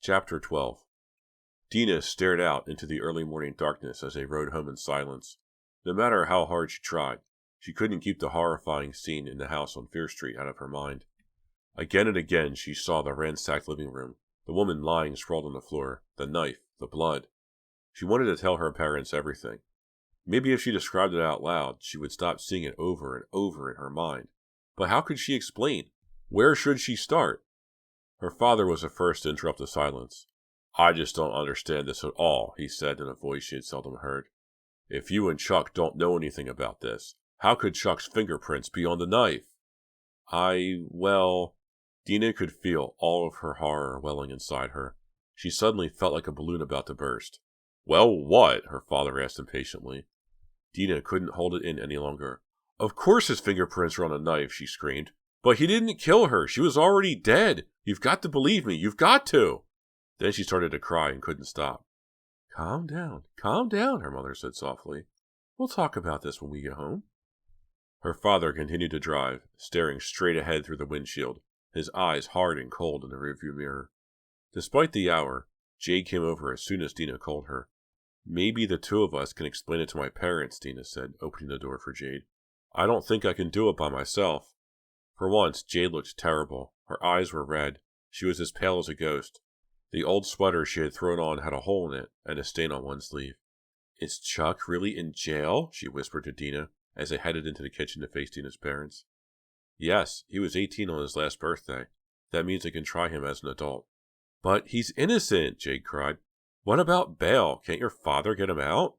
Chapter 12. Dina stared out into the early morning darkness as they rode home in silence. No matter how hard she tried, she couldn't keep the horrifying scene in the house on Fear Street out of her mind. Again and again she saw the ransacked living room, the woman lying sprawled on the floor, the knife, the blood. She wanted to tell her parents everything. Maybe if she described it out loud, she would stop seeing it over and over in her mind. But how could she explain? Where should she start? Her father was the first to interrupt the silence. "I just don't understand this at all," he said in a voice she had seldom heard. "If you and Chuck don't know anything about this, how could Chuck's fingerprints be on the knife?" Dina could feel all of her horror welling inside her. She suddenly felt like a balloon about to burst. "Well, what?" her father asked impatiently. Dina couldn't hold it in any longer. "Of course his fingerprints are on a knife," she screamed. "But he didn't kill her. She was already dead. You've got to believe me. You've got to." Then she started to cry and couldn't stop. Calm down, her mother said softly. "We'll talk about this when we get home." Her father continued to drive, staring straight ahead through the windshield, his eyes hard and cold in the rearview mirror. Despite the hour, Jade came over as soon as Dina called her. "Maybe the two of us can explain it to my parents," Dina said, opening the door for Jade. "I don't think I can do it by myself." For once, Jade looked terrible. Her eyes were red. She was as pale as a ghost. The old sweater she had thrown on had a hole in it and a stain on one sleeve. "Is Chuck really in jail?" she whispered to Dina as they headed into the kitchen to face Dina's parents. "Yes, he was 18 on his last birthday. That means they can try him as an adult." "But he's innocent," Jade cried. "What about bail? Can't your father get him out?"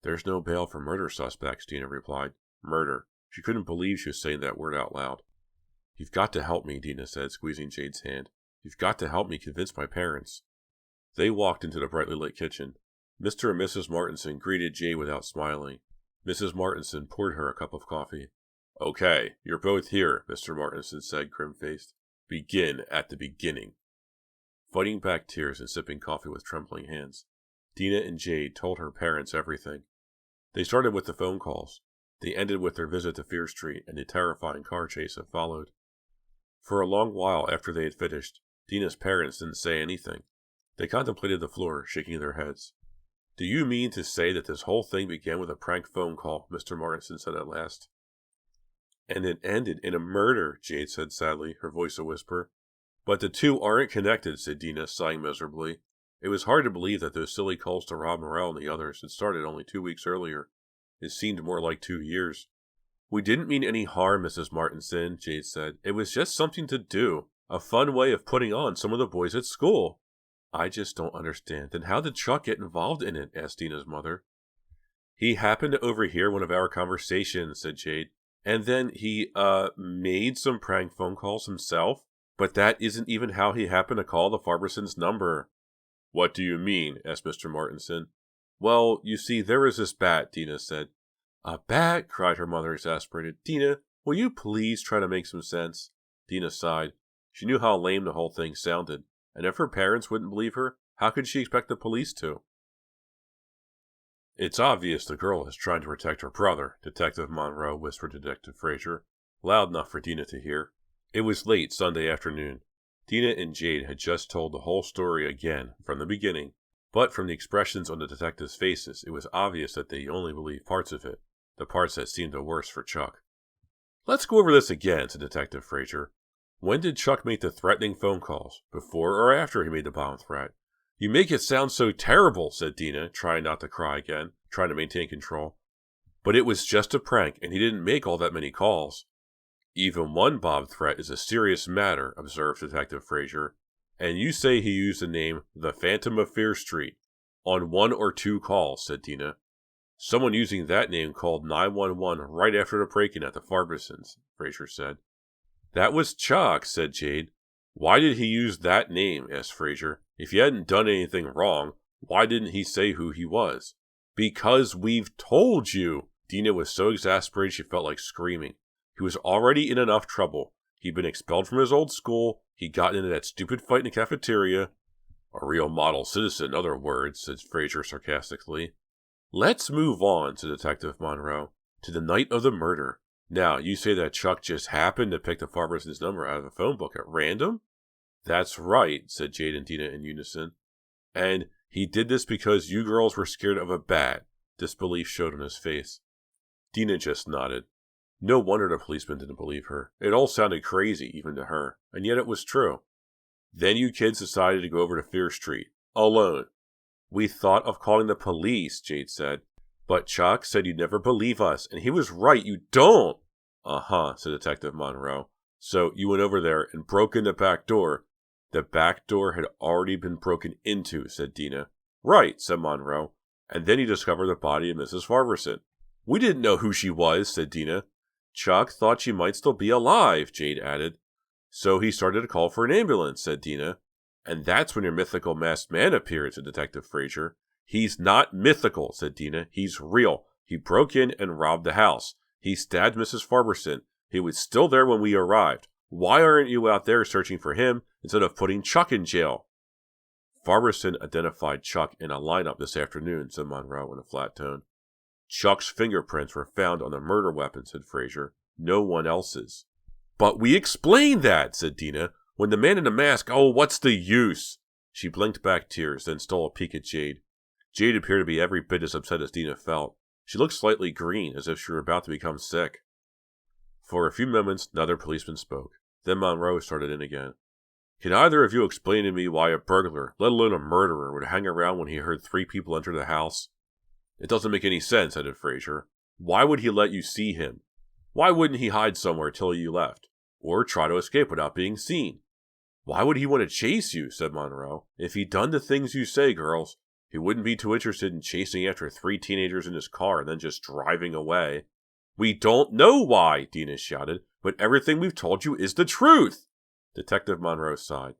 "There's no bail for murder suspects," Dina replied. Murder. She couldn't believe she was saying that word out loud. "You've got to help me," Dina said, squeezing Jade's hand. "You've got to help me convince my parents." They walked into the brightly lit kitchen. Mr. and Mrs. Martinson greeted Jade without smiling. Mrs. Martinson poured her a cup of coffee. "Okay, you're both here," Mr. Martinson said, grim-faced. "Begin at the beginning." Fighting back tears and sipping coffee with trembling hands, Dina and Jade told her parents everything. They started with the phone calls. They ended with their visit to Fear Street and the terrifying car chase that followed. For a long while after they had finished, Dina's parents didn't say anything. They contemplated the floor, shaking their heads. "Do you mean to say that this whole thing began with a prank phone call?" Mr. Martinson said at last. "And it ended in a murder," Jade said sadly, her voice a whisper. "But the two aren't connected," said Dina, sighing miserably. It was hard to believe that those silly calls to Rob Morrell and the others had started only 2 weeks earlier. It seemed more like 2 years. "We didn't mean any harm, Mrs. Martinson," Jade said. "It was just something to do. A fun way of putting on some of the boys at school." "I just don't understand. Then how did Chuck get involved in it?" asked Dina's mother. "He happened to overhear one of our conversations," said Jade. "And then he, made some prank phone calls himself. But that isn't even how he happened to call the Farmerson's number." "What do you mean?" asked Mr. Martinson. "Well, you see, there was this bat," Dina said. "A bat?" cried her mother, exasperated. "Dina, will you please try to make some sense?" Dina sighed. She knew how lame the whole thing sounded, and if her parents wouldn't believe her, how could she expect the police to? "It's obvious the girl is trying to protect her brother," Detective Monroe whispered to Detective Frazier, loud enough for Dina to hear. It was late Sunday afternoon. Dina and Jade had just told the whole story again, from the beginning, but from the expressions on the detectives' faces, it was obvious that they only believed parts of it, the parts that seemed the worst for Chuck. "Let's go over this again," said Detective Frazier. "When did Chuck make the threatening phone calls? Before or after he made the bomb threat?" "You make it sound so terrible," said Dina, trying not to cry again, trying to maintain control. "But it was just a prank, and he didn't make all that many calls." "Even one bomb threat is a serious matter," observed Detective Frazier. "And you say he used the name The Phantom of Fear Street on 1 or 2 calls," said Dina. "Someone using that name called 911 right after the break-in at the Farmersons," Frazier said. "That was Chuck," said Jade. "Why did he use that name?" asked Frazier. "If he hadn't done anything wrong, why didn't he say who he was?" "Because we've told you!" Dina was so exasperated she felt like screaming. He was already in enough trouble. He'd been expelled from his old school. He'd gotten into that stupid fight in the cafeteria. "A real model citizen, in other words," said Frazier sarcastically. "Let's move on," said Detective Monroe, "to the night of the murder. Now, you say that Chuck just happened to pick the Farmerson's number out of the phone book at random?" That's right, said Jade and Dina in unison. And he did this because you girls were scared of a bat. Disbelief showed on his face. Dina just nodded. No wonder the policeman didn't believe her. It all sounded crazy, even to her, and yet it was true. Then you kids decided to go over to Fear Street. Alone. We thought of calling the police, Jade said. But Chuck said you'd never believe us, and he was right, you don't! Uh-huh, said Detective Monroe. So you went over there and broke in the back door. The back door had already been broken into, said Dina. Right, said Monroe. And then you discovered the body of Mrs. Farmerson. We didn't know who she was, said Dina. Chuck thought she might still be alive, Jade added. So he started to call for an ambulance, said Dina. And that's when your mythical masked man appeared, said Detective Frazier. He's not mythical, said Dina. He's real. He broke in and robbed the house. He stabbed Mrs. Farmerson. He was still there when we arrived. Why aren't you out there searching for him instead of putting Chuck in jail? Farmerson identified Chuck in a lineup this afternoon, said Monroe in a flat tone. Chuck's fingerprints were found on the murder weapon, said Frazier. No one else's. But we explained that, said Dina. When the man in the mask, oh, what's the use? She blinked back tears, then stole a peek at Jade. Jade appeared to be every bit as upset as Dina felt. She looked slightly green, as if she were about to become sick. For a few moments, neither policeman spoke. Then Monroe started in again. Can either of you explain to me why a burglar, let alone a murderer, would hang around when he heard 3 people enter the house? It doesn't make any sense, added Frazier. Why would he let you see him? Why wouldn't he hide somewhere till you left? Or try to escape without being seen? Why would he want to chase you, said Monroe. If he'd done the things you say, girls, he wouldn't be too interested in chasing after 3 teenagers in his car and then just driving away. We don't know why, Dina shouted, but everything we've told you is the truth. Detective Monroe sighed.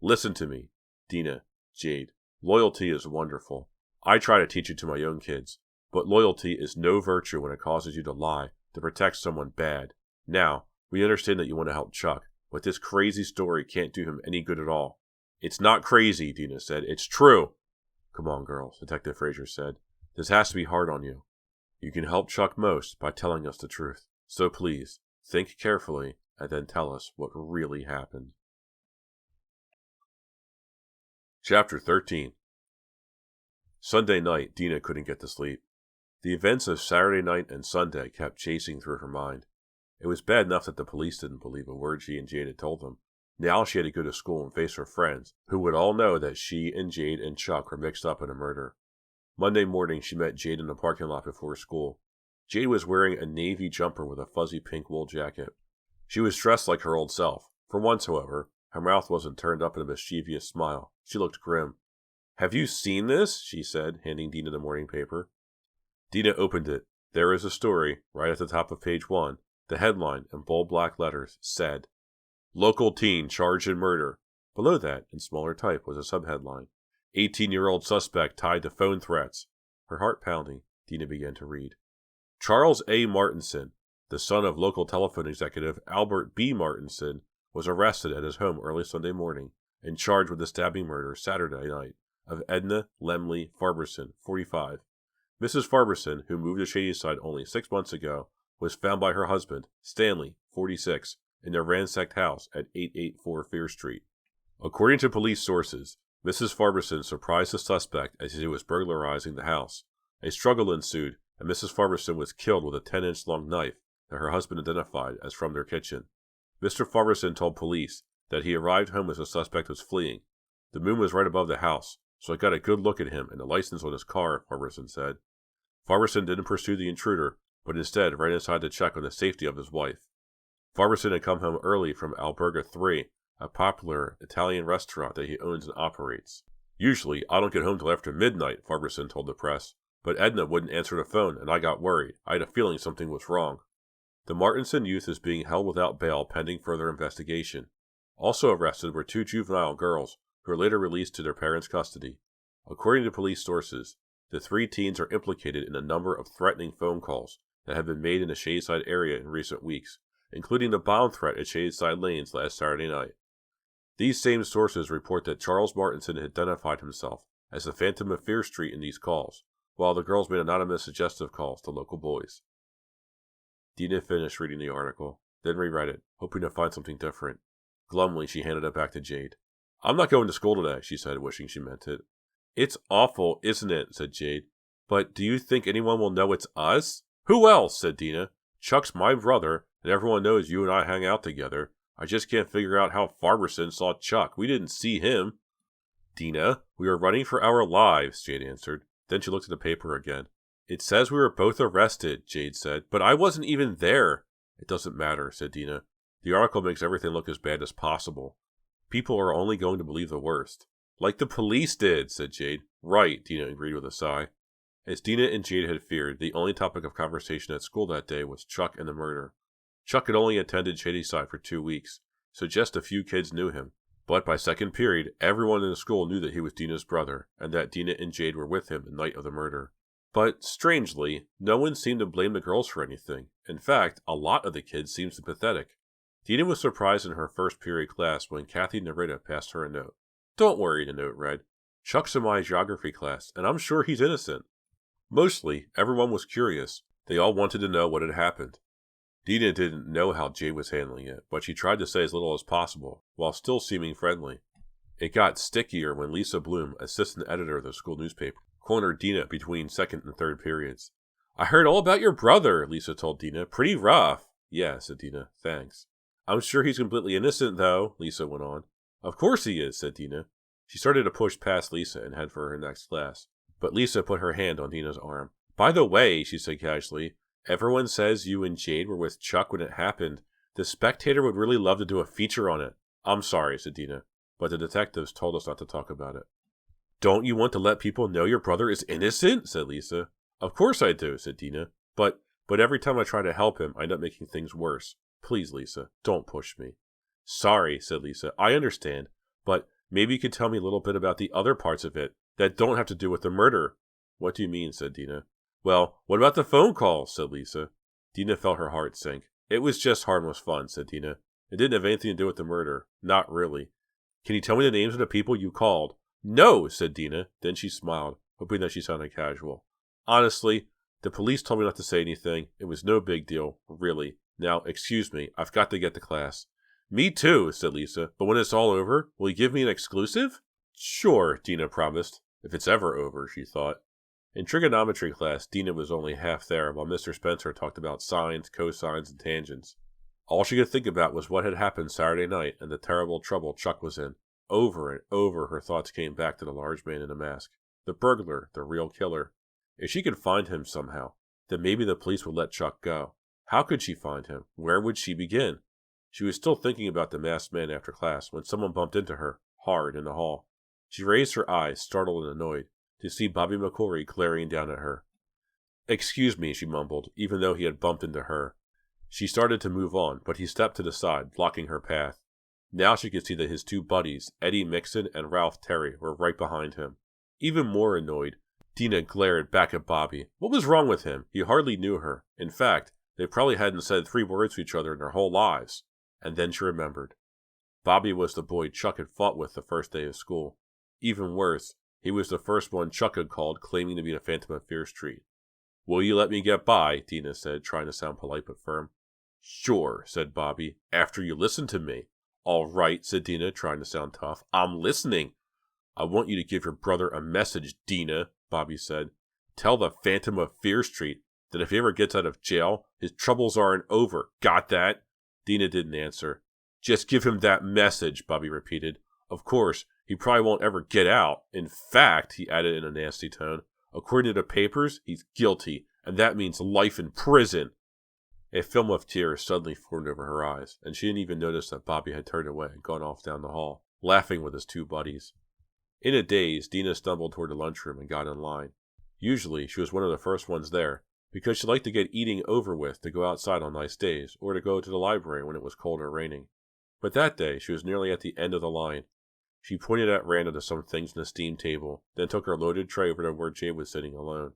Listen to me, Dina, Jade. Loyalty is wonderful. I try to teach it to my own kids, but loyalty is no virtue when it causes you to lie to protect someone bad. Now, we understand that you want to help Chuck, but this crazy story can't do him any good at all. It's not crazy, Dina said. It's true. Come on, girls, Detective Frazier said. This has to be hard on you. You can help Chuck most by telling us the truth. So please, think carefully and then tell us what really happened. Chapter 13. Sunday night, Dina couldn't get to sleep. The events of Saturday night and Sunday kept chasing through her mind. It was bad enough that the police didn't believe a word she and Jade had told them. Now she had to go to school and face her friends, who would all know that she and Jade and Chuck were mixed up in a murder. Monday morning, she met Jade in the parking lot before school. Jade was wearing a navy jumper with a fuzzy pink wool jacket. She was dressed like her old self. For once, however, her mouth wasn't turned up in a mischievous smile. She looked grim. Have you seen this? She said, handing Dina the morning paper. Dina opened it. There is a story, right at the top of page 1. The headline, in bold black letters, said, Local teen charged in murder. Below that, in smaller type, was a subheadline, 18-year-old suspect tied to phone threats. Her heart pounding, Dina began to read. Charles A. Martinson, the son of local telephone executive Albert B. Martinson, was arrested at his home early Sunday morning and charged with the stabbing murder Saturday night of Edna Lemley Farmerson, 45. Mrs. Farmerson, who moved to Shadyside only 6 months ago, was found by her husband, Stanley, 46, in their ransacked house at 884 Fear Street. According to police sources, Mrs. Farmerson surprised the suspect as he was burglarizing the house. A struggle ensued, and Mrs. Farmerson was killed with a 10-inch long knife that her husband identified as from their kitchen. Mr. Farmerson told police that he arrived home as the suspect was fleeing. The moon was right above the house, so I got a good look at him and the license on his car, Farmerson said. Farmerson didn't pursue the intruder, but instead ran inside to check on the safety of his wife. Farmerson had come home early from Alberga 3, a popular Italian restaurant that he owns and operates. Usually, I don't get home till after midnight, Farmerson told the press, but Edna wouldn't answer the phone and I got worried. I had a feeling something was wrong. The Martinson youth is being held without bail pending further investigation. Also arrested were 2 juvenile girls who were later released to their parents' custody. According to police sources, the 3 teens are implicated in a number of threatening phone calls that have been made in the Shadyside area in recent weeks, including the bomb threat at Shadyside Lanes last Saturday night. These same sources report that Charles Martinson identified himself as the Phantom of Fear Street in these calls, while the girls made anonymous suggestive calls to local boys. Dina finished reading the article, then reread it, hoping to find something different. Glumly, she handed it back to Jade. I'm not going to school today, she said, wishing she meant it. It's awful, isn't it, said Jade. But do you think anyone will know it's us? Who else, said Dina. Chuck's my brother, and everyone knows you and I hang out together. I just can't figure out how Farmerson saw Chuck. We didn't see him. Dina, we were running for our lives, Jade answered. Then she looked at the paper again. It says we were both arrested, Jade said, but I wasn't even there. It doesn't matter, said Dina. The article makes everything look as bad as possible. People are only going to believe the worst. Like the police did, said Jade. Right, Dina agreed with a sigh. As Dina and Jade had feared, the only topic of conversation at school that day was Chuck and the murder. Chuck had only attended Shadyside for 2 weeks, so just a few kids knew him. But by second period, everyone in the school knew that he was Dina's brother, and that Dina and Jade were with him the night of the murder. But, strangely, no one seemed to blame the girls for anything. In fact, a lot of the kids seemed sympathetic. Dina was surprised in her first period class when Kathy Narita passed her a note. Don't worry, the note read. Chuck's in my geography class, and I'm sure he's innocent. Mostly, everyone was curious. They all wanted to know what had happened. Dina didn't know how Jade was handling it, but she tried to say as little as possible, while still seeming friendly. It got stickier when Lisa Bloom, assistant editor of the school newspaper, cornered Dina between second and third periods. I heard all about your brother, Lisa told Dina. Pretty rough. Yeah, said Dina. Thanks. I'm sure he's completely innocent, though, Lisa went on. Of course he is, said Dina. She started to push past Lisa and head for her next class, but Lisa put her hand on Dina's arm. By the way, she said casually, everyone says you and Jade were with Chuck when it happened. The Spectator would really love to do a feature on it. I'm sorry, said Dina, but the detectives told us not to talk about it. Don't you want to let people know your brother is innocent? Said Lisa. Of course I do, said Dina. But every time I try to help him, I end up making things worse. Please, Lisa, don't push me. Sorry, said Lisa. I understand, but maybe you could tell me a little bit about the other parts of it that don't have to do with the murder. What do you mean, said Dina. Well, what about the phone calls, said Lisa. Dina felt her heart sink. It was just harmless fun, said Dina. It didn't have anything to do with the murder. Not really. Can you tell me the names of the people you called? No, said Dina. Then she smiled, hoping that she sounded casual. Honestly, the police told me not to say anything. It was no big deal, really. Now, excuse me, I've got to get to class. Me too, said Lisa, but when it's all over, will you give me an exclusive? Sure, Dina promised. If it's ever over, she thought. In trigonometry class, Dina was only half there while Mr. Spencer talked about sines, cosines, and tangents. All she could think about was what had happened Saturday night and the terrible trouble Chuck was in. Over and over her thoughts came back to the large man in the mask. The burglar, the real killer. If she could find him somehow, then maybe the police would let Chuck go. How could she find him? Where would she begin? She was still thinking about the masked man after class when someone bumped into her, hard, in the hall. She raised her eyes, startled and annoyed, to see Bobby McCory glaring down at her. Excuse me, she mumbled, even though he had bumped into her. She started to move on, but he stepped to the side, blocking her path. Now she could see that his two buddies, Eddie Mixon and Ralph Terry, were right behind him. Even more annoyed, Dina glared back at Bobby. What was wrong with him? He hardly knew her. In fact, they probably hadn't said 3 words to each other in their whole lives. And then she remembered. Bobby was the boy Chuck had fought with the first day of school. Even worse, he was the first one Chuck had called, claiming to be the Phantom of Fear Street. Will you let me get by? Dina said, trying to sound polite but firm. Sure, said Bobby, after you listen to me. All right, said Dina, trying to sound tough. I'm listening. I want you to give your brother a message, Dina, Bobby said. Tell the Phantom of Fear Street that if he ever gets out of jail, his troubles aren't over. Got that? Dina didn't answer. Just give him that message, Bobby repeated. Of course, he probably won't ever get out. In fact, he added in a nasty tone, according to the papers, he's guilty, and that means life in prison. A film of tears suddenly formed over her eyes, and she didn't even notice that Bobby had turned away and gone off down the hall, laughing with his 2 buddies. In a daze, Dina stumbled toward the lunchroom and got in line. Usually, she was one of the first ones there, because she liked to get eating over with to go outside on nice days, or to go to the library when it was cold or raining. But that day, she was nearly at the end of the line. She pointed at random to some things on the steam table, then took her loaded tray over to where Jade was sitting alone.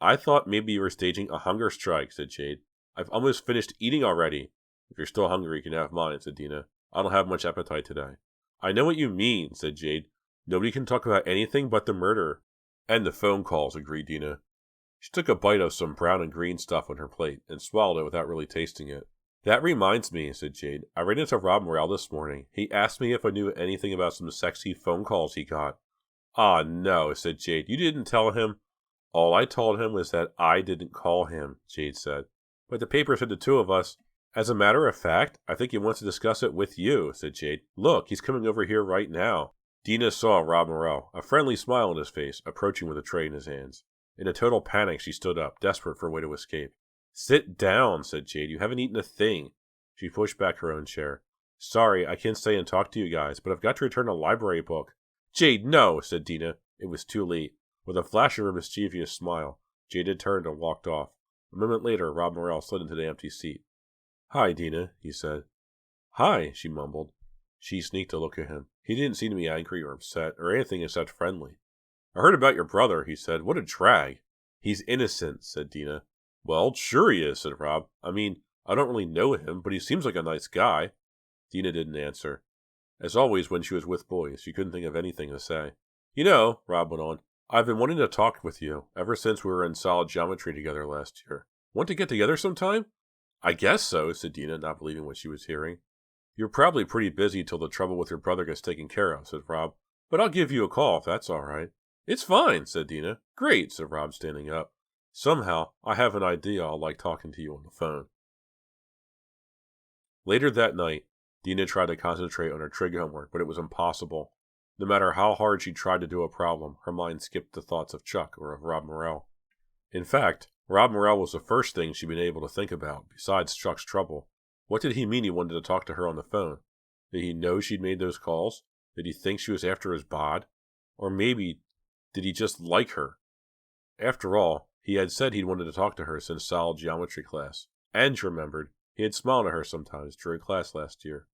I thought maybe you were staging a hunger strike, said Jade. I've almost finished eating already. If you're still hungry, you can have mine, said Dina. I don't have much appetite today. I know what you mean, said Jade. Nobody can talk about anything but the murder. And the phone calls, agreed Dina. She took a bite of some brown and green stuff on her plate and swallowed it without really tasting it. That reminds me, said Jade. I ran into Rob Morrell this morning. He asked me if I knew anything about some sexy phone calls he got. Ah, no, said Jade. You didn't tell him? All I told him was that I didn't call him, Jade said. But the paper said the two of us. As a matter of fact, I think he wants to discuss it with you, said Jade. Look, he's coming over here right now. Dina saw Rob Morrell, a friendly smile on his face, approaching with a tray in his hands. In a total panic, she stood up, desperate for a way to escape. Sit down, said Jade. You haven't eaten a thing. She pushed back her own chair. Sorry, I can't stay and talk to you guys, but I've got to return a library book. Jade, no, said Dina. It was too late. With a flash of her mischievous smile, Jade had turned and walked off. A moment later, Rob Morrell slid into the empty seat. Hi, Dina, he said. Hi, she mumbled. She sneaked a look at him. He didn't seem to be angry or upset, or anything except friendly. I heard about your brother, he said. What a drag. He's innocent, said Dina. Well, sure he is, said Rob. I mean, I don't really know him, but he seems like a nice guy. Dina didn't answer. As always, when she was with boys, she couldn't think of anything to say. You know, Rob went on, I've been wanting to talk with you ever since we were in solid geometry together last year. Want to get together sometime? I guess so, said Dina, not believing what she was hearing. You're probably pretty busy till the trouble with your brother gets taken care of, said Rob. But I'll give you a call if that's all right. It's fine, said Dina. Great, said Rob, standing up. Somehow, I have an idea I'll like talking to you on the phone. Later that night, Dina tried to concentrate on her trig homework, but it was impossible. No matter how hard she tried to do a problem, her mind skipped the thoughts of Chuck or of Rob Morrell. In fact, Rob Morrell was the first thing she'd been able to think about, besides Chuck's trouble. What did he mean he wanted to talk to her on the phone? Did he know she'd made those calls? Did he think she was after his bod? Or maybe, did he just like her? After all, he had said he'd wanted to talk to her since solid geometry class. And she remembered, he had smiled at her sometimes during class last year.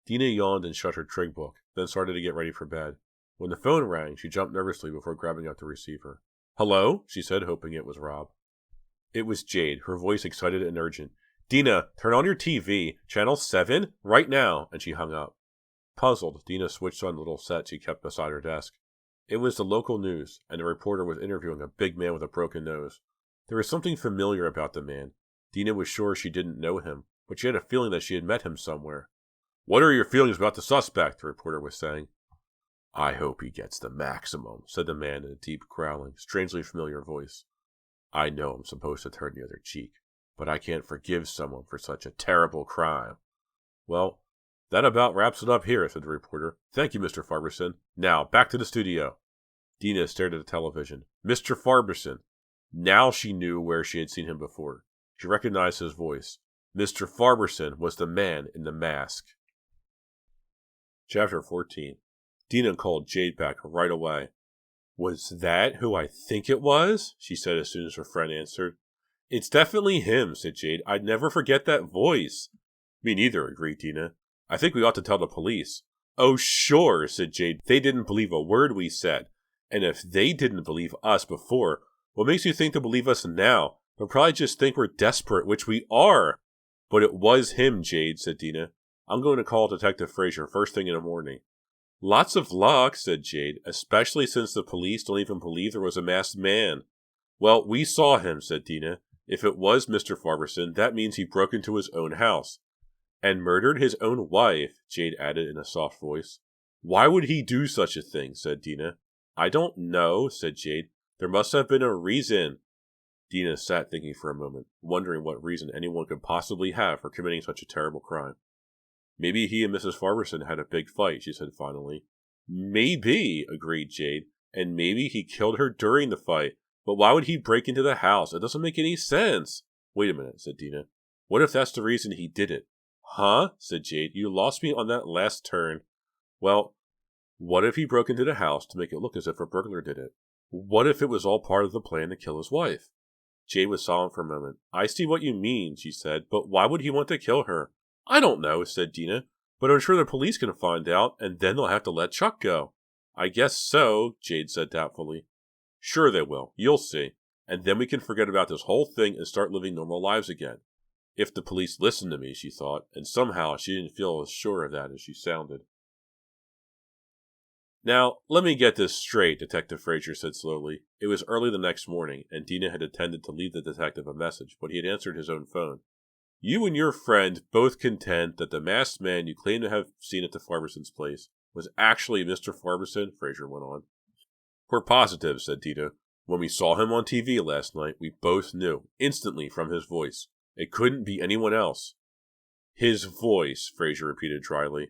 Dina yawned and shut her trig book, then started to get ready for bed. When the phone rang, she jumped nervously before grabbing up the receiver. Hello? She said, hoping it was Rob. It was Jade, her voice excited and urgent. Dina, turn on your TV, channel 7, right now, and she hung up. Puzzled, Dina switched on the little set she kept beside her desk. It was the local news, and the reporter was interviewing a big man with a broken nose. There was something familiar about the man. Dina was sure she didn't know him, but she had a feeling that she had met him somewhere. What are your feelings about the suspect? The reporter was saying. I hope he gets the maximum, said the man in a deep, growling, strangely familiar voice. I know I'm supposed to turn the other cheek, but I can't forgive someone for such a terrible crime. Well, that about wraps it up here, said the reporter. Thank you, Mr. Farmerson. Now, back to the studio. Dina stared at the television. Mr. Farmerson. Now she knew where she had seen him before. She recognized his voice. Mr. Farmerson was the man in the mask. Chapter 14. Dina called Jade back right away. Was that who I think it was? She said as soon as her friend answered. It's definitely him, said Jade. I'd never forget that voice. Me neither, agreed Dina. I think we ought to tell the police. Oh, sure, said Jade. They didn't believe a word we said. And if they didn't believe us before, what makes you think they'll believe us now? They'll probably just think we're desperate, which we are. But it was him, Jade, said Dina. I'm going to call Detective Fraser first thing in the morning. Lots of luck, said Jade, especially since the police don't even believe there was a masked man. Well, we saw him, said Dina. If it was Mr. Farmerson, that means he broke into his own house. And murdered his own wife, Jade added in a soft voice. Why would he do such a thing, said Dina. I don't know, said Jade. There must have been a reason. Dina sat thinking for a moment, wondering what reason anyone could possibly have for committing such a terrible crime. Maybe he and Mrs. Farmerson had a big fight, she said finally. Maybe, agreed Jade, and maybe he killed her during the fight. But why would he break into the house? It doesn't make any sense. Wait a minute, said Dina. What if that's the reason he did it? Huh? Said Jade. You lost me on that last turn. Well, what if he broke into the house to make it look as if a burglar did it? What if it was all part of the plan to kill his wife? Jade was silent for a moment. I see what you mean, she said, but why would he want to kill her? I don't know, said Dina, but I'm sure the police can find out, and then they'll have to let Chuck go. I guess so, Jade said doubtfully. Sure they will. You'll see. And then we can forget about this whole thing and start living normal lives again. If the police listened to me, she thought, and somehow she didn't feel as sure of that as she sounded. Now, let me get this straight, Detective Fraser said slowly. It was early the next morning, and Dina had intended to leave the detective a message, but he had answered his own phone. You and your friend both contend that the masked man you claim to have seen at the Farmerson's place was actually Mr. Farmerson, Fraser went on. We're positive, said Dina. When we saw him on TV last night, we both knew, instantly from his voice. It couldn't be anyone else. His voice, Fraser repeated dryly.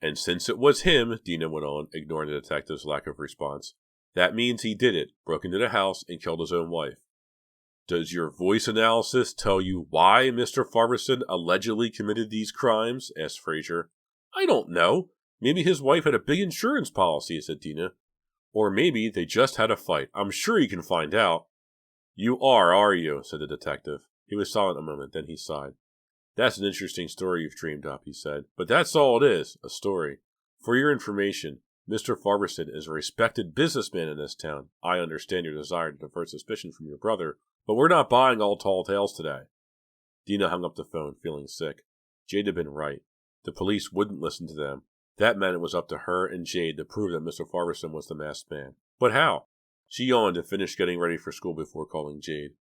And since it was him, Dina went on, ignoring the detective's lack of response, that means he did it, broke into the house, and killed his own wife. Does your voice analysis tell you why Mr. Farmerson allegedly committed these crimes? Asked Fraser. I don't know. Maybe his wife had a big insurance policy, said Dina. Or maybe they just had a fight. I'm sure you can find out. You are you? Said the detective. He was silent a moment, then he sighed. That's an interesting story you've dreamed up, he said. But that's all it is, a story. For your information, Mr. Farmerson is a respected businessman in this town. I understand your desire to divert suspicion from your brother, but we're not buying all tall tales today. Dina hung up the phone, feeling sick. Jade had been right. The police wouldn't listen to them. That meant it was up to her and Jade to prove that Mr. Farmerson was the masked man. But how? She yawned and finished getting ready for school before calling Jade.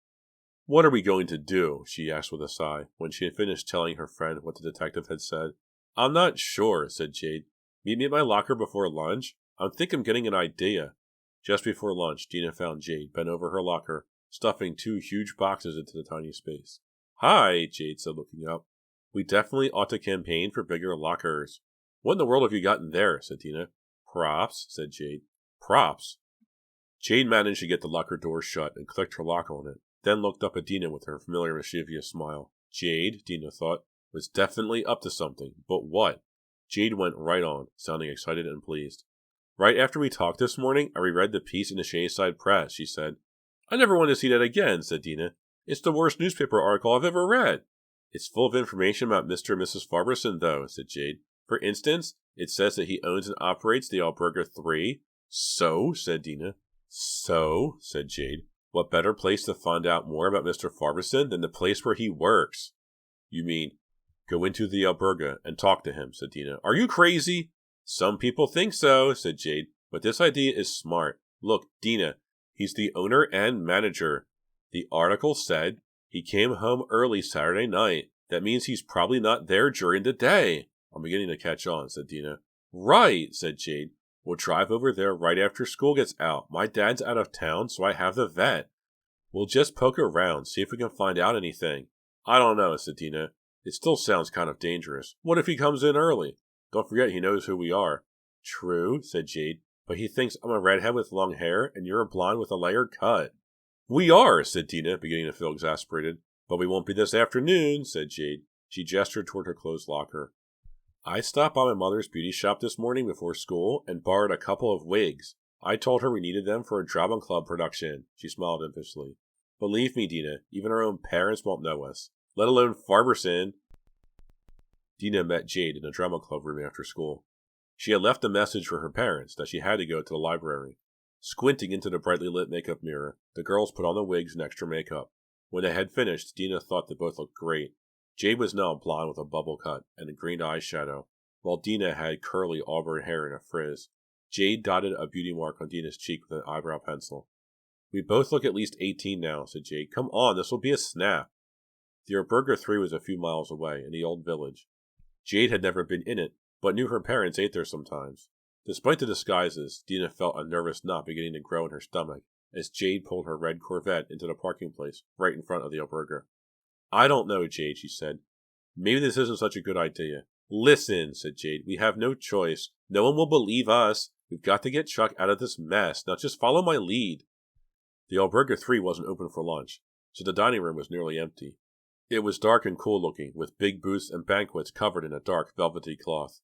What are we going to do? She asked with a sigh, when she had finished telling her friend what the detective had said. I'm not sure, said Jade. Meet me at my locker before lunch? I think I'm getting an idea. Just before lunch, Dina found Jade bent over her locker, stuffing 2 huge boxes into the tiny space. Hi, Jade said, looking up. We definitely ought to campaign for bigger lockers. What in the world have you gotten there? Said Dina. Props, said Jade. Props? Jade managed to get the locker door shut and clicked her lock on it, then looked up at Dina with her familiar mischievous smile. Jade, Dina thought, was definitely up to something, but what? Jade went right on, sounding excited and pleased. Right after we talked this morning, I reread the piece in the Shayside Press, she said. I never want to see that again, said Dina. It's the worst newspaper article I've ever read. It's full of information about Mr. and Mrs. Farmerson, though, said Jade. For instance, it says that he owns and operates the Alberga 3. So, said Dina. So, said Jade. What better place to find out more about Mr. Farmerson than the place where he works? You mean, go into the Alberga and talk to him, said Dina. Are you crazy? Some people think so, said Jade, but this idea is smart. Look, Dina, he's the owner and manager. The article said he came home early Saturday night. That means he's probably not there during the day. I'm beginning to catch on, said Dina. Right, said Jade. We'll drive over there right after school gets out. My dad's out of town, so I have the vet. We'll just poke around, see if we can find out anything. I don't know, said Dina. It still sounds kind of dangerous. What if he comes in early? Don't forget he knows who we are. True, said Jade, but he thinks I'm a redhead with long hair and you're a blonde with a layered cut. We are, said Dina, beginning to feel exasperated. But we won't be this afternoon, said Jade. She gestured toward her closed locker. I stopped by my mother's beauty shop this morning before school and borrowed a couple of wigs. I told her we needed them for a drama club production. She smiled impishly. Believe me, Dina, even our own parents won't know us, let alone Farmerson. Dina met Jade in a drama club room after school. She had left a message for her parents that she had to go to the library. Squinting into the brightly lit makeup mirror, the girls put on the wigs and extra makeup. When they had finished, Dina thought they both looked great. Jade was now blonde with a bubble cut and a green eyeshadow, while Dina had curly auburn hair and a frizz. Jade dotted a beauty mark on Dina's cheek with an eyebrow pencil. We both look at least 18 now, said Jade. Come on, this will be a snap. The Alberga 3 was a few miles away, in the old village. Jade had never been in it, but knew her parents ate there sometimes. Despite the disguises, Dina felt a nervous knot beginning to grow in her stomach as Jade pulled her red Corvette into the parking place right in front of the Alberga. I don't know, Jade, she said. Maybe this isn't such a good idea. Listen, said Jade, we have no choice. No one will believe us. We've got to get Chuck out of this mess. Now just follow my lead. The Alberga 3 wasn't open for lunch, so the dining room was nearly empty. It was dark and cool looking, with big booths and banquets covered in a dark velvety cloth.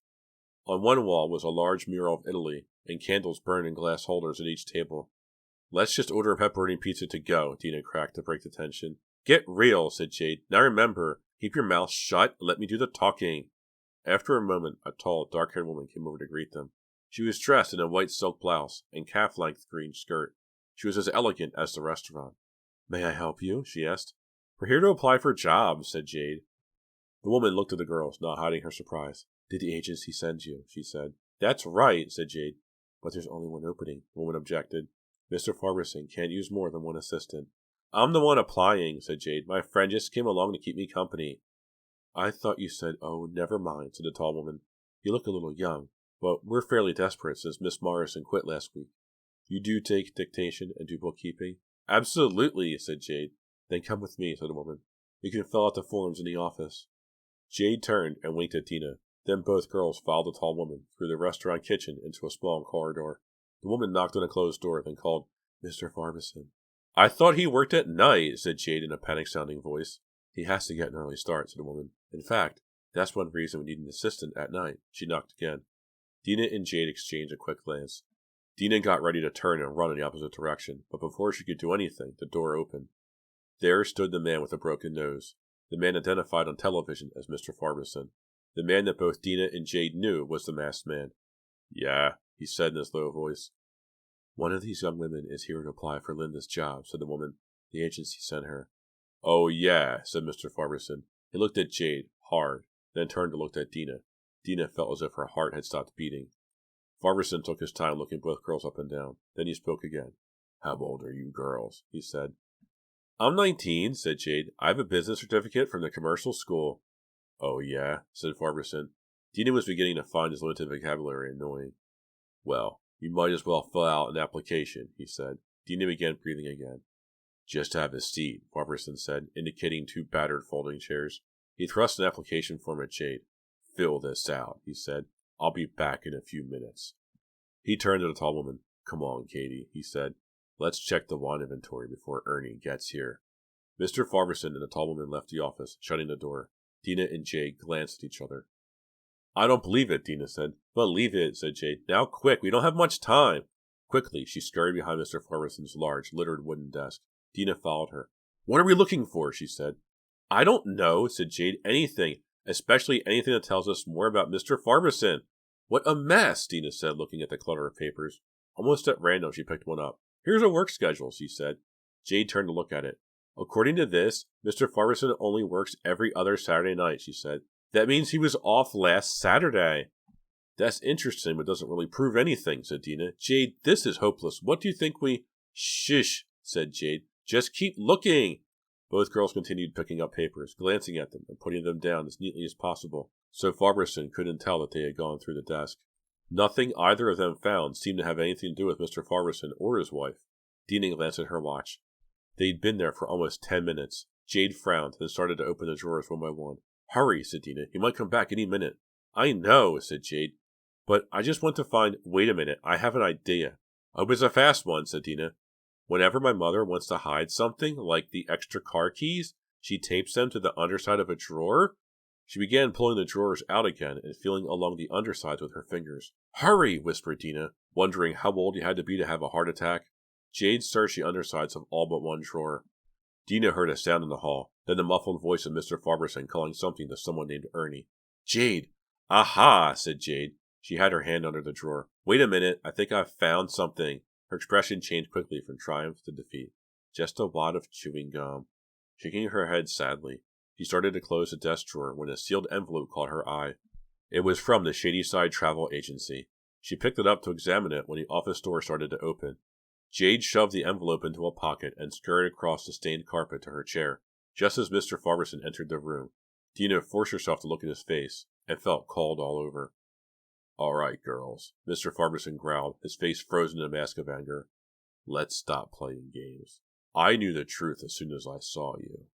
On one wall was a large mural of Italy, and candles burned in glass holders at each table. Let's just order a pepperoni pizza to go, Dina cracked to break the tension. Get real, said Jade. Now remember, keep your mouth shut and let me do the talking. After a moment, a tall, dark-haired woman came over to greet them. She was dressed in a white silk blouse and calf-length green skirt. She was as elegant as the restaurant. May I help you? She asked. We're here to apply for jobs, said Jade. The woman looked at the girls, not hiding her surprise. Did the agency send you? She said. That's right, said Jade. But there's only one opening, the woman objected. Mr. Farmerson can't use more than one assistant. I'm the one applying, said Jade. My friend just came along to keep me company. I thought you said, oh, never mind, said the tall woman. You look a little young, but we're fairly desperate since Miss Morrison quit last week. You do take dictation and do bookkeeping? Absolutely, said Jade. Then come with me, said the woman. You can fill out the forms in the office. Jade turned and winked at Dina. Then both girls followed the tall woman through the restaurant kitchen into a small corridor. The woman knocked on a closed door, then called, Mr. Farmerson. I thought he worked at night, said Jade in a panic-sounding voice. He has to get an early start, said the woman. In fact, that's one reason we need an assistant at night. She knocked again. Dina and Jade exchanged a quick glance. Dina got ready to turn and run in the opposite direction, but before she could do anything, the door opened. There stood the man with a broken nose, the man identified on television as Mr. Farmerson. The man that both Dina and Jade knew was the masked man. Yeah, he said in his low voice. One of these young women is here to apply for Linda's job, said the woman. The agency sent her. Oh, yeah, said Mr. Farmerson. He looked at Jade, hard, then turned and looked at Dina. Dina felt as if her heart had stopped beating. Farmerson took his time looking both girls up and down. Then he spoke again. How old are you girls? He said. I'm 19, said Jade. I have a business certificate from the commercial school. Oh, yeah, said Farmerson. Dina was beginning to find his limited vocabulary annoying. Well, you might as well fill out an application, he said. Dina began breathing again. Just have a seat, Farmerson said, indicating two battered folding chairs. He thrust an application form at Jade. Fill this out, he said. I'll be back in a few minutes. He turned to the tall woman. Come on, Katie, he said. Let's check the wine inventory before Ernie gets here. Mr. Farmerson and the tall woman left the office, shutting the door. Dina and Jade glanced at each other. I don't believe it, Dina said. Believe it, said Jade. Now quick, we don't have much time. Quickly, she scurried behind Mr. Farmerson's large, littered wooden desk. Dina followed her. What are we looking for? She said. I don't know, said Jade. Anything, especially anything that tells us more about Mr. Farmerson. What a mess, Dina said, looking at the clutter of papers. Almost at random, she picked one up. Here's a work schedule, she said. Jade turned to look at it. According to this, Mr. Farmerson only works every other Saturday night, she said. That means he was off last Saturday. That's interesting, but doesn't really prove anything, said Dina. Jade, this is hopeless. What do you think we... Shish, said Jade. Just keep looking. Both girls continued picking up papers, glancing at them, and putting them down as neatly as possible, so Farmerson couldn't tell that they had gone through the desk. Nothing either of them found seemed to have anything to do with Mr. Farmerson or his wife. Dina glanced at her watch. They'd been there for almost 10 minutes. Jade frowned, then started to open the drawers one by one. Hurry, said Dina. He might come back any minute. I know, said Jade. But I just want to find... Wait a minute, I have an idea. Hope it's a fast one, said Dina. Whenever my mother wants to hide something, like the extra car keys, she tapes them to the underside of a drawer. She began pulling the drawers out again and feeling along the undersides with her fingers. Hurry, whispered Dina, wondering how old you had to be to have a heart attack. Jade searched the undersides of all but one drawer. Dina heard a sound in the hall, then the muffled voice of Mr. Farmerson calling something to someone named Ernie. Jade! Aha, said Jade. She had her hand under the drawer. Wait a minute, I think I've found something. Her expression changed quickly from triumph to defeat. Just a wad of chewing gum. Shaking her head sadly, she started to close the desk drawer when a sealed envelope caught her eye. It was from the Shadyside Travel Agency. She picked it up to examine it when the office door started to open. Jade shoved the envelope into a pocket and scurried across the stained carpet to her chair, just as Mr. Farmerson entered the room. Dina forced herself to look at his face, and felt cold all over. All right, girls, Mr. Farmerson growled, his face frozen in a mask of anger. Let's stop playing games. I knew the truth as soon as I saw you.